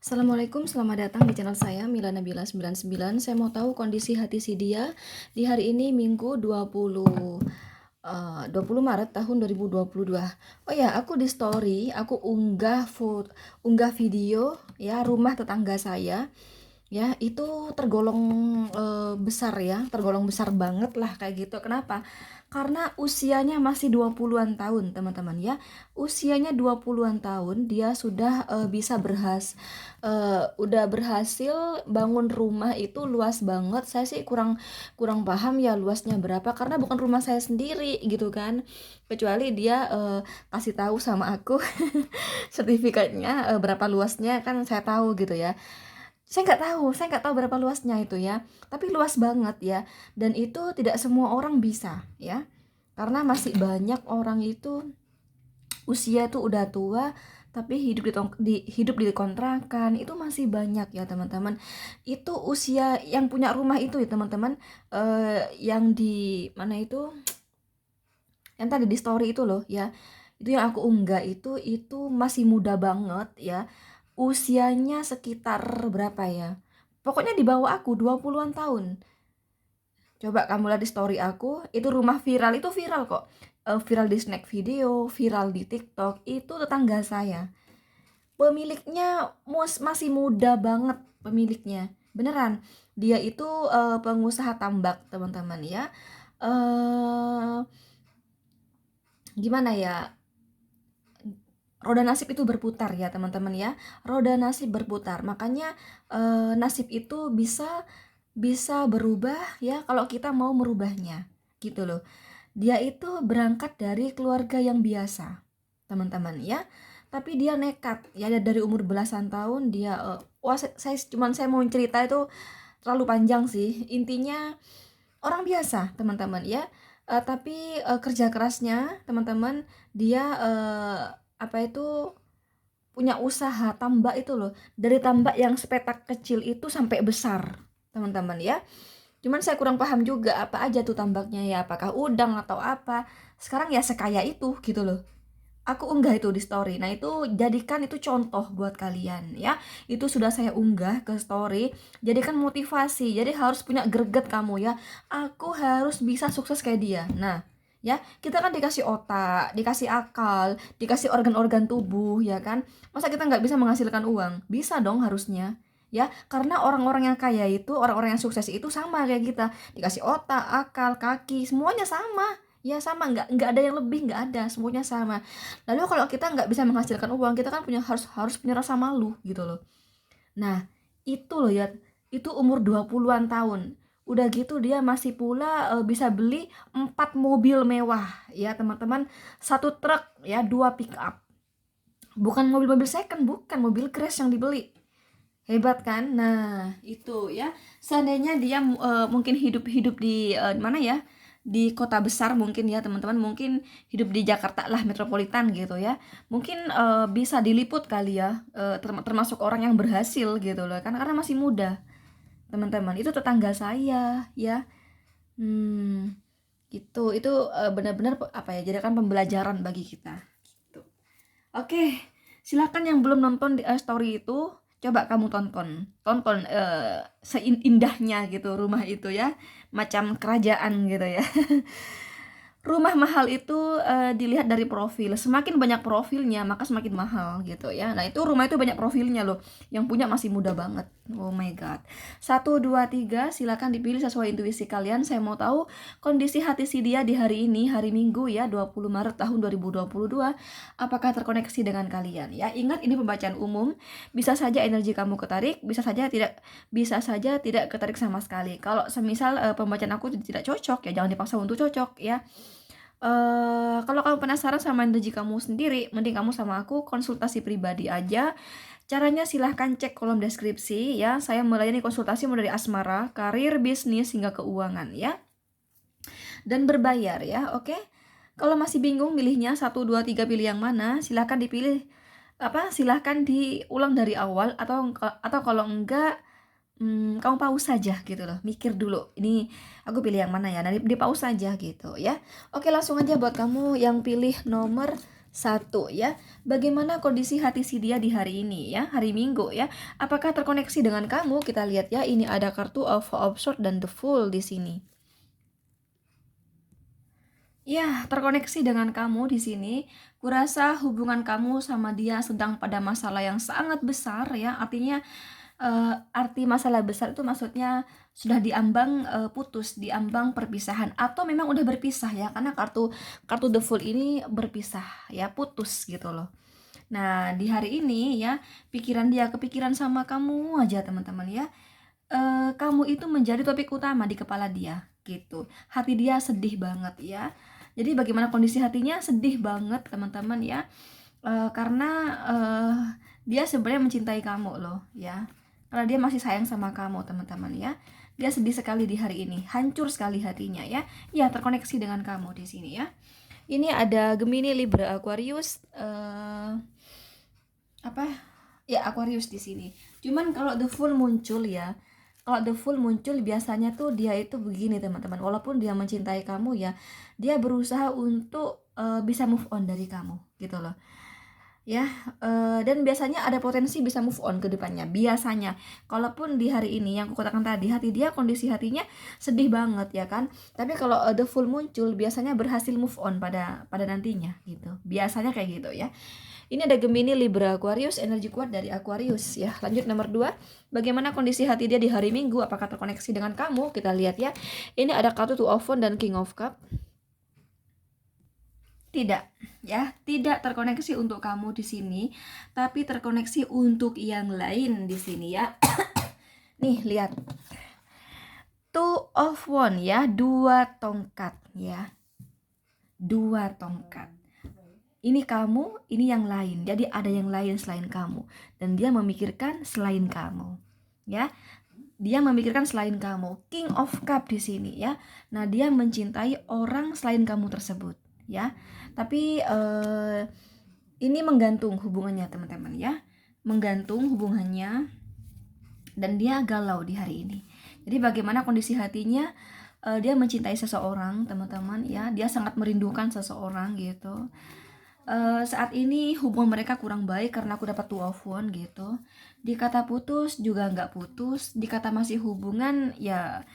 Assalamualaikum, selamat datang di channel saya Mila Nabila 99. Saya mau tahu kondisi hati si dia di hari ini Minggu 20 Maret tahun 2022. Oh ya, aku di story, aku unggah video ya rumah tetangga saya. Ya, itu tergolong besar ya, tergolong besar banget lah kayak gitu. Kenapa? Karena usianya masih 20-an tahun, teman-teman ya. Usianya 20-an tahun, dia sudah udah berhasil bangun rumah itu luas banget. Saya sih kurang kurang paham ya luasnya berapa karena bukan rumah saya sendiri gitu kan. Kecuali dia kasih tahu sama aku sertifikatnya berapa luasnya kan saya tahu gitu ya. Saya nggak tahu berapa luasnya itu ya, tapi luas banget ya, dan itu tidak semua orang bisa ya, karena masih banyak orang itu usia itu udah tua, tapi hidup di kontrakan itu masih banyak ya teman-teman. Itu usia yang punya rumah itu ya teman-teman, yang di mana itu, yang tadi di story itu loh ya, itu yang aku unggah itu masih muda banget ya. Usianya sekitar berapa ya? Pokoknya di bawah aku 20-an tahun. Coba kamu lihat di story aku, itu rumah viral, itu viral kok. Viral di snack video, viral di TikTok, itu tetangga saya. Pemiliknya masih muda banget pemiliknya. Beneran. Dia itu pengusaha tambak, teman-teman ya. Eh Gimana ya? Roda nasib itu berputar ya teman-teman ya, roda nasib berputar, makanya nasib itu bisa bisa berubah ya kalau kita mau merubahnya gitu loh. Dia itu berangkat dari keluarga yang biasa teman-teman ya, tapi dia nekat ya dari umur belasan tahun dia wah saya mau cerita itu terlalu panjang sih, intinya orang biasa teman-teman ya. Tapi kerja kerasnya teman-teman, dia apa itu, punya usaha tambak itu loh, dari tambak yang sepetak kecil itu sampai besar teman-teman ya. Cuman saya kurang paham juga apa aja tuh tambaknya ya, apakah udang atau apa. Sekarang ya sekaya itu gitu loh. Aku unggah itu di story. Nah, itu jadikan itu contoh buat kalian ya. Itu sudah saya unggah ke story. Jadikan motivasi. Jadi harus punya greget kamu ya. Aku harus bisa sukses kayak dia. Nah, ya, kita kan dikasih otak, dikasih akal, dikasih organ-organ tubuh ya kan. Masa kita nggak bisa menghasilkan uang? Bisa dong harusnya. Ya, karena orang-orang yang kaya itu, orang-orang yang sukses itu sama kayak kita. Dikasih otak, akal, kaki, semuanya sama. Ya sama, nggak ada yang lebih, nggak ada, semuanya sama. Lalu kalau kita nggak bisa menghasilkan uang, kita kan harus harus punya rasa malu gitu loh. Nah, itu loh ya, itu umur 20-an tahun. Udah gitu dia masih pula bisa beli 4 mobil mewah ya teman-teman, satu truk ya, 2 pick up. Bukan mobil-mobil second, bukan mobil crash yang dibeli. Hebat kan? Nah, itu ya. Seandainya dia mungkin hidup-hidup di mana ya? Di kota besar mungkin ya, teman-teman. Mungkin hidup di Jakarta lah, metropolitan gitu ya. Mungkin bisa diliput kali ya, termasuk orang yang berhasil gitu loh. Karena masih muda, teman-teman. Itu tetangga saya ya. Hmm, itu benar-benar apa ya? Jadi kan pembelajaran bagi kita. Gitu. Oke, silakan yang belum nonton di story itu, coba kamu tonton seindahnya gitu rumah itu ya, macam kerajaan gitu ya. Rumah mahal itu dilihat dari profil. Semakin banyak profilnya, maka semakin mahal gitu ya. Nah, itu rumah itu banyak profilnya loh. Yang punya masih muda banget. Oh my god. 1, 2, 3, silakan dipilih sesuai intuisi kalian. Saya mau tahu kondisi hati si dia di hari ini, hari Minggu ya, 20 Maret tahun 2022. Apakah terkoneksi dengan kalian ya? Ingat, ini pembacaan umum. Bisa saja energi kamu ketarik, bisa saja tidak ketarik sama sekali. Kalau semisal pembacaan aku tidak cocok ya, jangan dipaksa untuk cocok ya. Kalau kamu penasaran sama energi kamu sendiri, mending kamu sama aku konsultasi pribadi aja. Caranya silahkan cek kolom deskripsi ya. Saya melayani konsultasi mulai dari asmara, karir, bisnis, hingga keuangan ya. Dan berbayar ya, oke? Kalau masih bingung milihnya 1, 2, 3 pilih yang mana, silahkan dipilih silahkan diulang dari awal, atau kalau enggak kamu pause saja gitu loh, mikir dulu, ini aku pilih yang mana ya, nanti di pause saja gitu ya. Oke, langsung aja buat kamu yang pilih nomor Satu ya, bagaimana kondisi hati si dia di hari ini ya, hari Minggu ya. Apakah terkoneksi dengan kamu? Kita lihat ya, ini ada kartu of Swords dan the Fool di sini. Ya, terkoneksi dengan kamu di sini. Kurasa hubungan kamu sama dia sedang pada masalah yang sangat besar ya. Artinya arti masalah besar itu maksudnya sudah diambang putus, diambang perpisahan, atau memang udah berpisah ya, karena kartu kartu The Fool ini berpisah ya, putus gitu loh. Nah, di hari ini ya, pikiran dia kepikiran sama kamu aja teman-teman ya. Kamu itu menjadi topik utama di kepala dia gitu. Hati dia sedih banget ya. Jadi bagaimana kondisi hatinya? Sedih banget teman-teman ya. Karena dia sebenarnya mencintai kamu loh ya. Karena dia masih sayang sama kamu teman-teman ya. Dia sedih sekali di hari ini, hancur sekali hatinya ya. Ya, terkoneksi dengan kamu di sini ya. Ini ada Gemini, Libra, Aquarius, apa ya, Aquarius di sini. Cuman kalau the full muncul ya, kalau the full muncul biasanya tuh dia itu begini teman-teman. Walaupun dia mencintai kamu ya, dia berusaha untuk bisa move on dari kamu gitu loh ya. Dan biasanya ada potensi bisa move on ke depannya biasanya. Kalaupun di hari ini yang aku katakan tadi, hati dia, kondisi hatinya sedih banget ya kan, tapi kalau the full muncul biasanya berhasil move on pada nantinya gitu, biasanya kayak gitu ya. Ini ada Gemini, Libra, Aquarius, energi kuat dari Aquarius ya. Lanjut nomor 2, bagaimana kondisi hati dia di hari Minggu, apakah terkoneksi dengan kamu? Kita lihat ya. Ini ada kartu Two of Wands dan King of Cup. Tidak ya, tidak terkoneksi untuk kamu di sini, tapi terkoneksi untuk yang lain di sini ya. Nih, lihat. Two of Wands ya, 2 tongkat ya. 2 tongkat. Ini kamu, ini yang lain. Jadi ada yang lain selain kamu, dan dia memikirkan selain kamu ya. Dia memikirkan selain kamu. King of Cup di sini ya. Nah, dia mencintai orang selain kamu tersebut ya. Tapi ini menggantung hubungannya teman-teman ya. Menggantung hubungannya, dan dia galau di hari ini. Jadi bagaimana kondisi hatinya? Dia mencintai seseorang teman-teman ya. Dia sangat merindukan seseorang gitu. Saat ini hubungan mereka kurang baik karena aku dapat Two of Wands gitu. Dikata putus juga nggak putus, dikata masih hubungan ya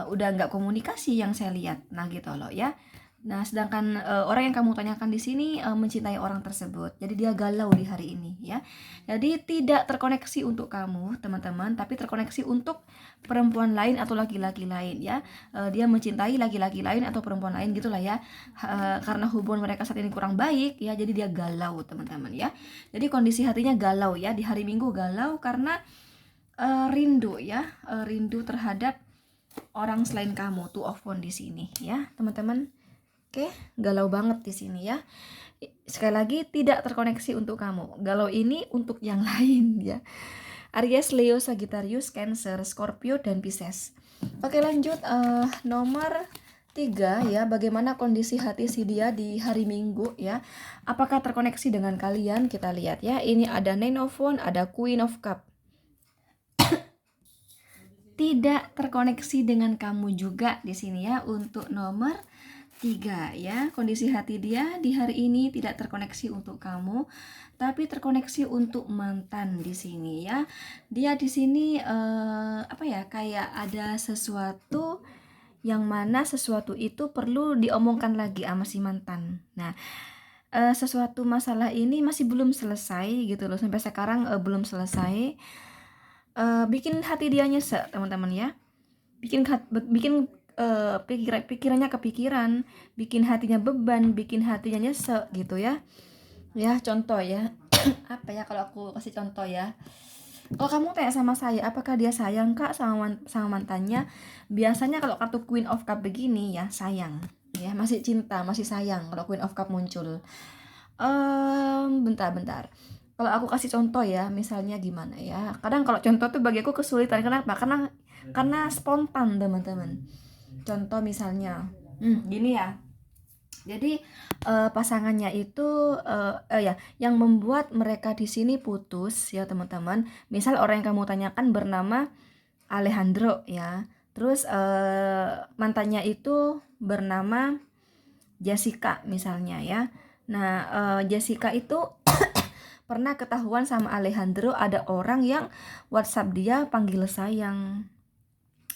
udah nggak komunikasi yang saya lihat. Nah gitu loh ya. Nah, sedangkan orang yang kamu tanyakan di sini mencintai orang tersebut. Jadi dia galau di hari ini ya. Jadi tidak terkoneksi untuk kamu, teman-teman, tapi terkoneksi untuk perempuan lain atau laki-laki lain ya. Dia mencintai laki-laki lain atau perempuan lain gitulah ya. Karena hubungan mereka saat ini kurang baik ya, jadi dia galau, teman-teman ya. Jadi kondisi hatinya galau ya, di hari Minggu galau karena rindu ya, rindu terhadap orang selain kamu. Two of Wands di sini ya, teman-teman. Oke, galau banget di sini ya. Sekali lagi tidak terkoneksi untuk kamu. Galau ini untuk yang lain ya. Aries, Leo, Sagittarius, Cancer, Scorpio, dan Pisces. Oke, lanjut nomor 3 ya. Bagaimana kondisi hati si dia di hari Minggu ya? Apakah terkoneksi dengan kalian? Kita lihat ya. Ini ada Nine of Wands, ada Queen of Cup. Tidak terkoneksi dengan kamu juga di sini ya untuk nomor 3 ya. Kondisi hati dia di hari ini tidak terkoneksi untuk kamu, tapi terkoneksi untuk mantan di sini ya. Dia di sini apa ya, kayak ada sesuatu yang mana sesuatu itu perlu diomongkan lagi sama si mantan. Nah, sesuatu masalah ini masih belum selesai gitu loh, sampai sekarang belum selesai. Bikin hati dia nyesek teman-teman ya. Bikin pikirannya kepikiran, bikin hatinya beban, bikin hatinya nyesek gitu ya. Ya, contoh ya. Apa ya kalau aku kasih contoh ya. Kalau kamu tanya sama saya, apakah dia sayang Kak sama mantannya? Biasanya kalau kartu Queen of Cup begini ya, sayang. Ya, masih cinta, masih sayang kalau Queen of Cup muncul. Bentar. Kalau aku kasih contoh ya, misalnya gimana ya. Kadang kalau contoh tuh bagi aku kesulitan. Kenapa? Karena spontan teman-teman. Contoh misalnya, gini ya. Jadi pasangannya itu ya, yang membuat mereka di sini putus ya teman-teman. Misal orang yang kamu tanyakan bernama Alejandro ya. Terus mantannya itu bernama Jessica misalnya ya. Nah, Jessica itu pernah ketahuan sama Alejandro ada orang yang WhatsApp dia panggil sayang,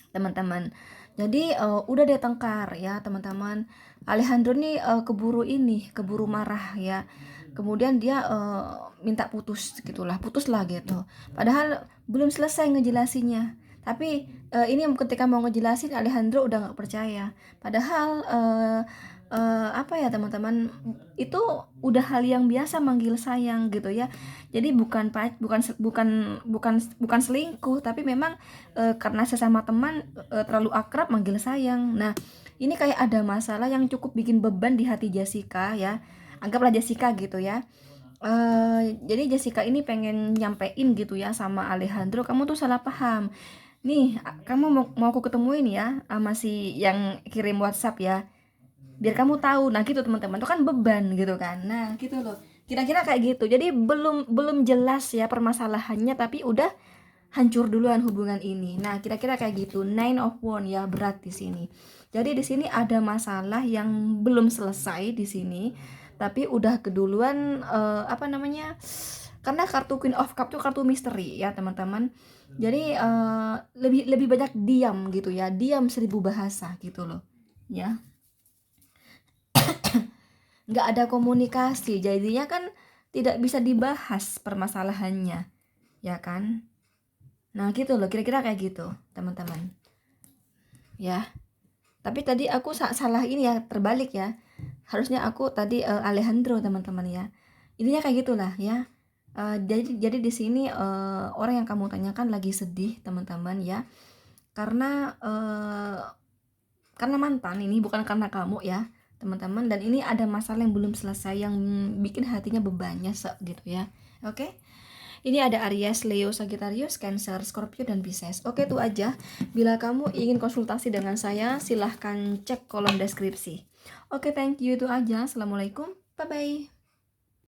teman-teman. Jadi udah deh tengkar ya teman-teman. Alejandro nih keburu marah ya. Kemudian dia minta putus gitulah, putus lah gitu. Padahal belum selesai ngejelasinnya. Tapi ini ketika mau ngejelasin Alejandro udah nggak percaya. Padahal apa ya teman-teman, itu udah hal yang biasa manggil sayang gitu ya. Jadi bukan selingkuh, tapi memang karena sesama teman terlalu akrab manggil sayang. Nah, ini kayak ada masalah yang cukup bikin beban di hati Jessica ya. Anggaplah Jessica gitu ya. Jadi Jessica ini pengen nyampein gitu ya sama Alejandro, kamu tuh salah paham. Nih, kamu mau aku ketemuin ya sama si yang kirim WhatsApp ya. Biar kamu tahu. Nah, gitu teman-teman. Itu kan beban gitu kan. Nah, gitu loh. Kira-kira kayak gitu. Jadi belum belum jelas ya permasalahannya, tapi udah hancur duluan hubungan ini. Nah, kira-kira kayak gitu. Nine of Wands ya, berat di sini. Jadi di sini ada masalah yang belum selesai di sini, tapi udah keduluan apa namanya? Karena kartu Queen of Cup itu kartu misteri ya, teman-teman. Jadi lebih lebih banyak diam gitu ya. Diam 1000 bahasa gitu loh. Ya. Nggak ada komunikasi. Jadinya kan tidak bisa dibahas permasalahannya. Ya kan? Nah, gitu loh. Kira-kira kayak gitu, teman-teman. Ya. Tapi tadi aku salah ini ya, terbalik ya. Harusnya aku tadi Alejandro teman-teman ya. Intinya kayak gitulah ya. Jadi di sini orang yang kamu tanyakan lagi sedih teman-teman ya. Karena mantan ini, bukan karena kamu ya teman-teman. Dan ini ada masalah yang belum selesai yang bikin hatinya bebannya gitu ya. Oke. Ini ada Aries, Leo, Sagittarius, Cancer, Scorpio, dan Pisces. Oke, itu aja. Bila kamu ingin konsultasi dengan saya, silahkan cek kolom deskripsi. Oke, thank you, itu aja. Assalamualaikum, bye-bye.